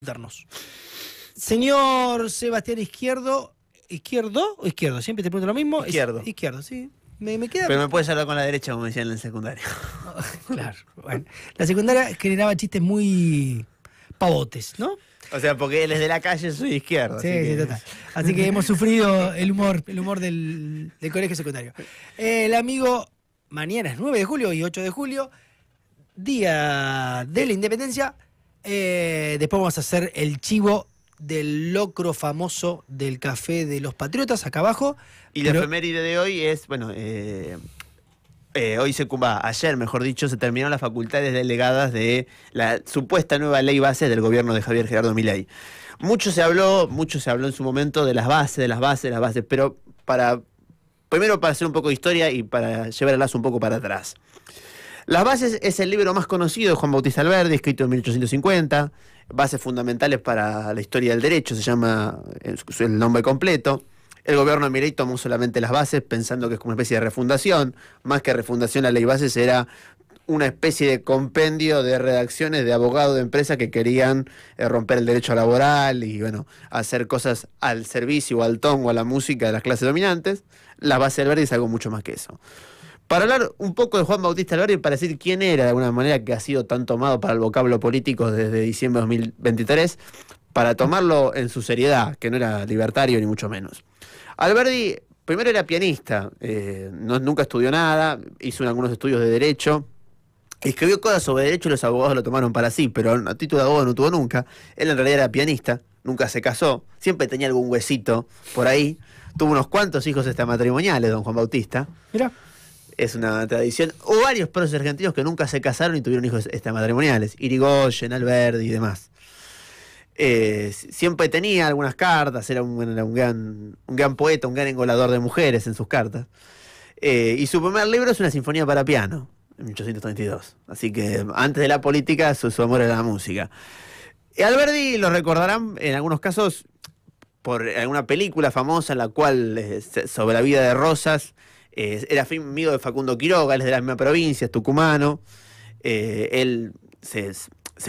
consultarnos. Señor Sebastián ¿Izquierdo o izquierdo? Siempre te pregunto lo mismo. Izquierdo. Izquierdo, sí. Me queda... Pero me puedes hablar con la derecha, como decían en el secundario. Claro, bueno. La secundaria generaba chistes muy pavotes, ¿no? O sea, porque él es de la calle, soy de izquierda. Sí, total. Así que hemos sufrido el humor del colegio secundario. El amigo, mañana es 9 de julio y 8 de julio, Día de la Independencia. Después vamos a hacer el chivo del locro famoso del Café de los Patriotas, acá abajo. Y la efeméride de hoy es, bueno, ayer, mejor dicho, se terminaron las facultades delegadas de la supuesta nueva ley base del gobierno de Javier Gerardo Milei. Mucho se habló en su momento de las bases, pero primero para hacer un poco de historia y para llevar el lazo un poco para atrás. Las bases es el libro más conocido de Juan Bautista Alberdi, escrito en 1850, bases fundamentales para la historia del derecho, se llama el nombre completo. El gobierno de Milei tomó solamente las bases pensando que es como una especie de refundación. Más que refundación, la ley bases era una especie de compendio de redacciones de abogados de empresas que querían romper el derecho laboral y, bueno, hacer cosas al servicio o al ton o a la música de las clases dominantes. La base de Alberdi es algo mucho más que eso. Para hablar un poco de Juan Bautista Alberdi, para decir quién era de alguna manera, que ha sido tan tomado para el vocablo político desde diciembre de 2023, para tomarlo en su seriedad, que no era libertario ni mucho menos. Alberdi primero era pianista, nunca estudió nada, hizo algunos estudios de derecho, escribió cosas sobre derecho y los abogados lo tomaron para sí, pero a título de abogado no tuvo nunca. Él en realidad era pianista, nunca se casó, siempre tenía algún huesito por ahí, tuvo unos cuantos hijos extramatrimoniales, don Juan Bautista. Mira. Es una tradición. Hubo varios próceres argentinos que nunca se casaron y tuvieron hijos extramatrimoniales, Irigoyen, Alberdi y demás. Siempre tenía algunas cartas, era un gran poeta, un gran engolador de mujeres en sus cartas. Y su primer libro es una sinfonía para piano, en 1832. Así que antes de la política, su amor era la música. Alberdi lo recordarán en algunos casos por alguna película famosa en la cual, sobre la vida de Rosas, era amigo de Facundo Quiroga, él es de la misma provincia, es tucumano. Él se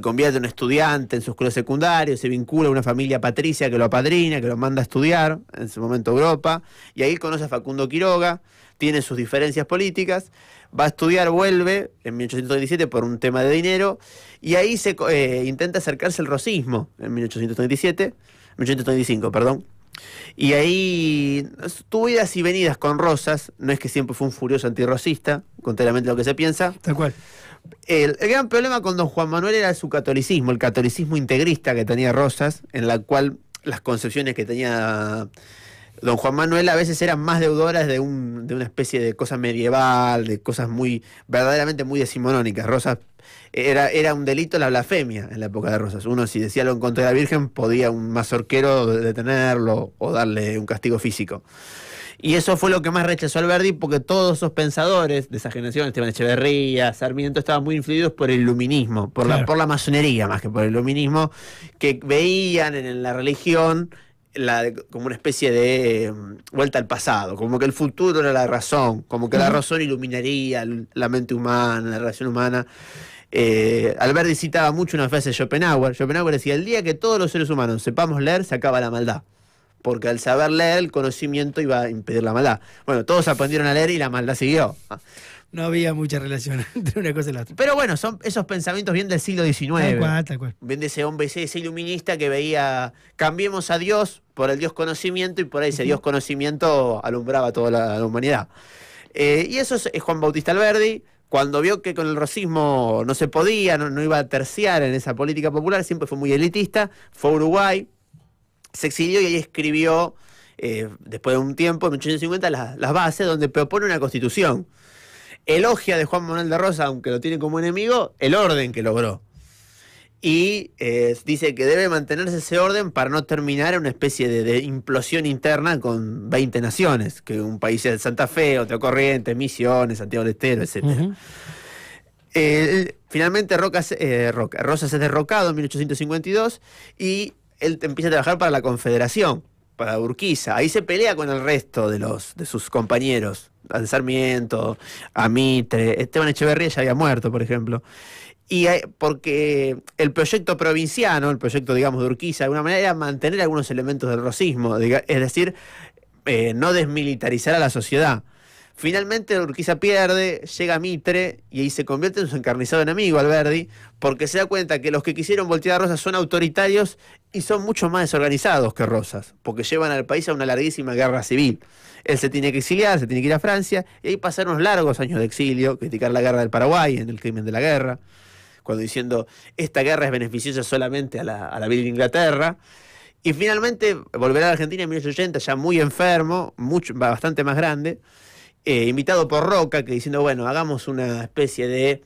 convierte en un estudiante en su escuela secundaria, se vincula a una familia patricia que lo apadrina, que lo manda a estudiar, en su momento a Europa, y ahí conoce a Facundo Quiroga, tiene sus diferencias políticas, va a estudiar, vuelve en 1827 por un tema de dinero, y ahí intenta acercarse al rosismo en 1835, perdón. Y ahí tuvo idas y venidas con Rosas, no es que siempre fue un furioso antirrosista, contrariamente a lo que se piensa. Tal cual. El gran problema con don Juan Manuel era su catolicismo, el catolicismo integrista que tenía Rosas, en la cual las concepciones que tenía don Juan Manuel a veces eran más deudoras de una especie de cosa medieval, de cosas verdaderamente muy decimonónicas. Rosas era un delito la blasfemia en la época de Rosas. Uno, si decía algo en contra de la Virgen, podía un mazorquero detenerlo o darle un castigo físico. Y eso fue lo que más rechazó Alberdi, porque todos esos pensadores de esa generación, Esteban Echeverría, Sarmiento, estaban muy influidos por el iluminismo, por la masonería más que por el iluminismo, que veían en la religión como una especie de vuelta al pasado, como que el futuro era la razón, como que la razón iluminaría la mente humana, la relación humana. Alberdi citaba mucho una frase de Schopenhauer. Schopenhauer decía: el día que todos los seres humanos sepamos leer, se acaba la maldad. Porque al saber leer, el conocimiento iba a impedir la maldad. Bueno, todos aprendieron a leer y la maldad siguió. No había mucha relación entre una cosa y la otra. Pero bueno, son esos pensamientos bien del siglo XIX. Tal cual. Bien de ese hombre, ese iluminista que veía, cambiemos a Dios por el Dios conocimiento, y por ahí ese Dios conocimiento alumbraba a toda la humanidad. Y eso es Juan Bautista Alberdi. Cuando vio que con el rosismo no se podía, no iba a terciar en esa política popular, siempre fue muy elitista, fue a Uruguay, se exilió y ahí escribió, después de un tiempo, en 1850, las bases, donde propone una constitución. Elogia de Juan Manuel de Rosas, aunque lo tiene como enemigo, el orden que logró. Y dice que debe mantenerse ese orden para no terminar en una especie de implosión interna con 20 naciones, que un país es Santa Fe, otro Corrientes, Misiones, Santiago del Estero, etc. Finalmente Rosas es derrocado en 1852 y él empieza a trabajar para la Confederación, para Urquiza. Ahí se pelea con el resto de sus compañeros, a Sarmiento, a Mitre. Esteban Echeverría ya había muerto, por ejemplo. Porque el proyecto provinciano, el proyecto, digamos, de Urquiza, de alguna manera era mantener algunos elementos del rosismo, es decir, no desmilitarizar a la sociedad. Finalmente Urquiza pierde, llega Mitre y ahí se convierte en su encarnizado enemigo Alberdi, porque se da cuenta que los que quisieron voltear a Rosas son autoritarios y son mucho más desorganizados que Rosas, porque llevan al país a una larguísima guerra civil. Él se tiene que exiliar, se tiene que ir a Francia, y ahí pasaron unos largos años de exilio, criticar la guerra del Paraguay, en el crimen de la guerra, cuando diciendo, esta guerra es beneficiosa solamente a la vil Inglaterra. Y finalmente volverá a la Argentina en 1880, ya muy enfermo, bastante más grande, invitado por Roca, que diciendo, bueno, hagamos una especie de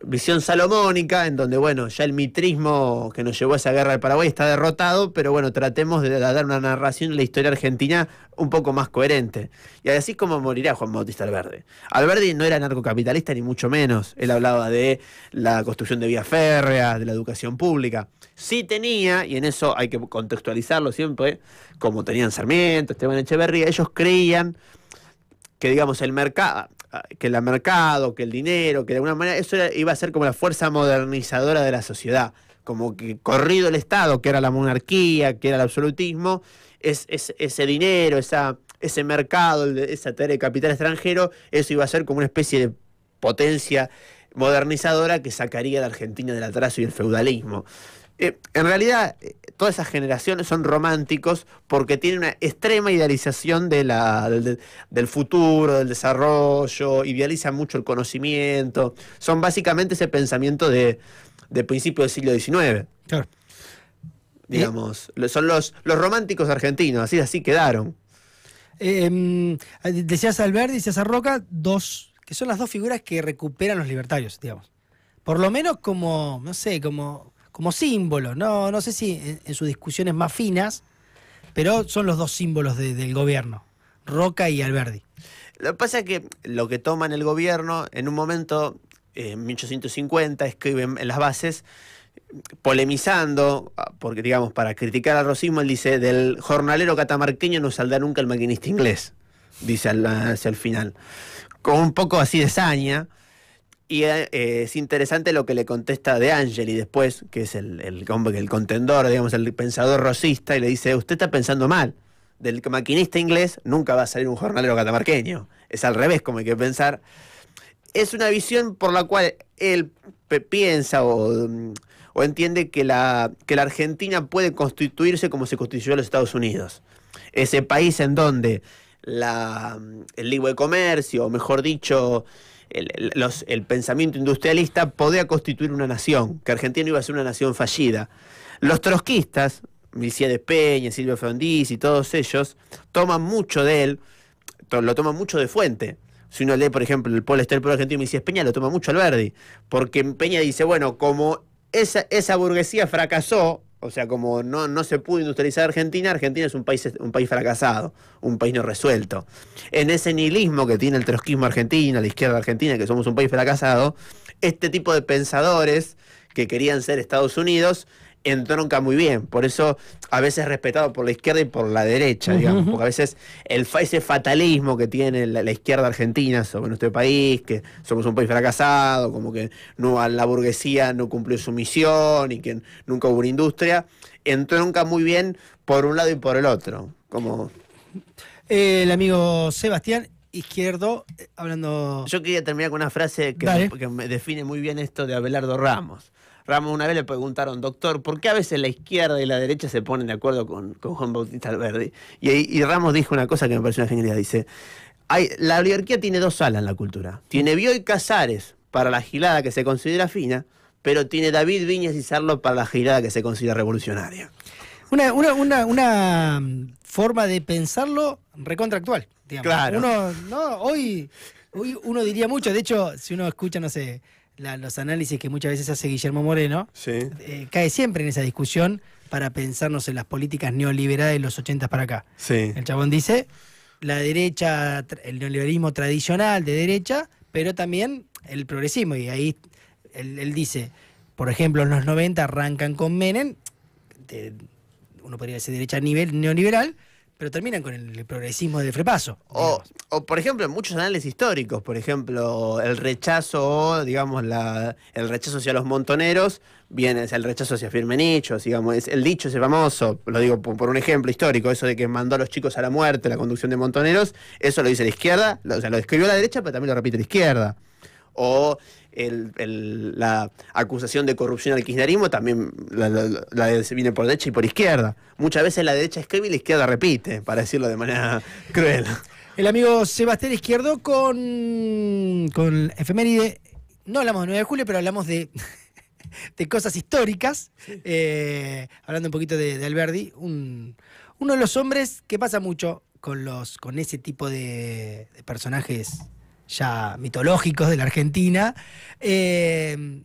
visión salomónica, en donde, bueno, ya el mitrismo que nos llevó a esa guerra del Paraguay está derrotado, pero bueno, tratemos de dar una narración de la historia argentina un poco más coherente. Y así es como morirá Juan Bautista Alberdi. Alberdi no era narcocapitalista ni mucho menos. Él hablaba de la construcción de vías férreas, de la educación pública. Sí tenía, y en eso hay que contextualizarlo siempre, como tenían Sarmiento, Esteban Echeverría, ellos creían que, digamos, el mercado, que el dinero, que de alguna manera eso iba a ser como la fuerza modernizadora de la sociedad, como que corrido el Estado, que era la monarquía, que era el absolutismo, ese dinero, ese mercado, esa teoría de capital extranjero, eso iba a ser como una especie de potencia modernizadora que sacaría a la Argentina del atraso y el feudalismo. En realidad, todas esas generaciones son románticos porque tienen una extrema idealización del futuro, del desarrollo, idealizan mucho el conocimiento. Son básicamente ese pensamiento de principio del siglo XIX. Claro. Digamos, son los románticos argentinos, así quedaron. Decías a Alberdi, decías a Roca, que son las dos figuras que recuperan los libertarios, digamos. Por lo menos como, no sé, como símbolo, no sé si en sus discusiones más finas, pero son los dos símbolos del gobierno, Roca y Alberdi. Lo que pasa es que lo que toman el gobierno, en un momento, en 1850, escriben en las bases, polemizando, porque digamos, para criticar al rosismo, él dice, del jornalero catamarqueño no saldrá nunca el maquinista inglés, dice hacia el final, con un poco así de saña. Y es interesante lo que le contesta De Angeli después, que es el contendor, digamos, el pensador rosista, y le dice, usted está pensando mal, del maquinista inglés nunca va a salir un jornalero catamarqueño, es al revés como hay que pensar. Es una visión por la cual él piensa o entiende que la Argentina puede constituirse como se constituyó los Estados Unidos, ese país en donde el libre comercio, o mejor dicho, el pensamiento industrialista podía constituir una nación, que Argentina iba a ser una nación fallida. Los trotskistas, Milciades Peña, Silvio Frondizi y todos ellos, toman mucho de él, lo toman mucho de fuente. Si uno lee, por ejemplo, el Pueblo Argentino, Milciades Peña, lo toma mucho Alberdi, porque Peña dice, bueno, como esa burguesía fracasó, o sea, como no se pudo industrializar Argentina es un país fracasado, un país no resuelto. En ese nihilismo que tiene el trotskismo argentino, la izquierda argentina, que somos un país fracasado, este tipo de pensadores que querían ser Estados Unidos entronca muy bien. Por eso a veces respetado por la izquierda y por la derecha, digamos, porque a veces ese fatalismo que tiene la izquierda argentina sobre nuestro país, que somos un país fracasado, como que la burguesía no cumplió su misión y que nunca hubo una industria, entronca muy bien por un lado y por el otro. Como El amigo Sebastián Izquierdo, hablando... Yo quería terminar con una frase que me define muy bien esto de Abelardo Ramos. Ramos una vez le preguntaron, doctor, ¿por qué a veces la izquierda y la derecha se ponen de acuerdo con Juan Bautista Alberdi? Y Ramos dijo una cosa que me pareció una genialidad. Dice, la oligarquía tiene dos alas en la cultura. Tiene Bioy Casares para la gilada que se considera fina, pero tiene David Viñas y Sarlo para la gilada que se considera revolucionaria. Una forma de pensarlo recontractual, digamos. Claro. Hoy uno diría mucho, de hecho, si uno escucha, no sé, los análisis que muchas veces hace Guillermo Moreno, sí, cae siempre en esa discusión para pensarnos en las políticas neoliberales de los 80 para acá. Sí. El chabón dice, la derecha, el neoliberalismo tradicional de derecha, pero también el progresismo, y ahí él dice, por ejemplo, en los 90 arrancan con Menem, uno podría decir derecha a nivel neoliberal, pero terminan con el progresismo del frepaso. O, por ejemplo, en muchos análisis históricos, por ejemplo, el rechazo, digamos, el rechazo hacia los montoneros, viene, es el rechazo hacia Firmenich, digamos, es el dicho ese famoso, lo digo por un ejemplo histórico, eso de que mandó a los chicos a la muerte, la conducción de montoneros, eso lo dice la izquierda, o sea, lo escribió la derecha, pero también lo repite la izquierda. O la acusación de corrupción al kirchnerismo también viene por derecha y por izquierda. Muchas veces la derecha escribe y la izquierda repite, para decirlo de manera cruel. El amigo Sebastián Izquierdo con efeméride, no hablamos de 9 de julio, pero hablamos de cosas históricas, hablando un poquito de Alberdi, uno de los hombres que pasa mucho con ese tipo de personajes ya mitológicos de la Argentina, que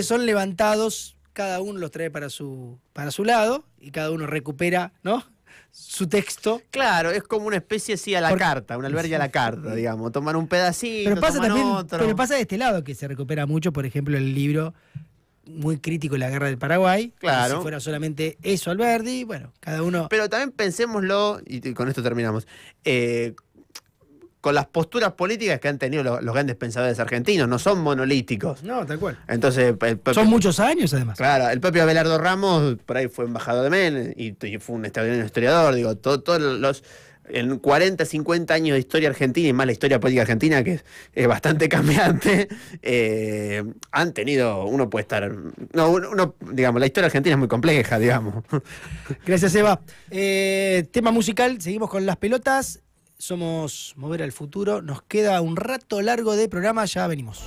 son levantados, cada uno los trae para su lado y cada uno recupera, ¿no?, su texto. Claro, es como una especie así a la carta, un Alberdi a la carta, digamos, tomar un pedacito, pero pasa también, otro. pero pasa de este lado que se recupera mucho, por ejemplo, el libro muy crítico de la guerra del Paraguay. Claro. Si fuera solamente eso Alberdi, bueno, cada uno. Pero también pensémoslo, y con esto terminamos, con las posturas políticas que han tenido los grandes pensadores argentinos, no son monolíticos. No, tal cual. Entonces, Son muchos años, además. Claro, el propio Abelardo Ramos, por ahí fue embajador de Menem y fue un extraordinario historiador. Digo, todos los en 40, 50 años de historia argentina y más la historia política argentina, que es bastante cambiante, han tenido, uno puede estar, no, uno, digamos, la historia argentina es muy compleja, digamos. Gracias, Eva. Tema musical, seguimos con las pelotas. Somos Mover al Futuro. Nos queda un rato largo de programa, ya venimos.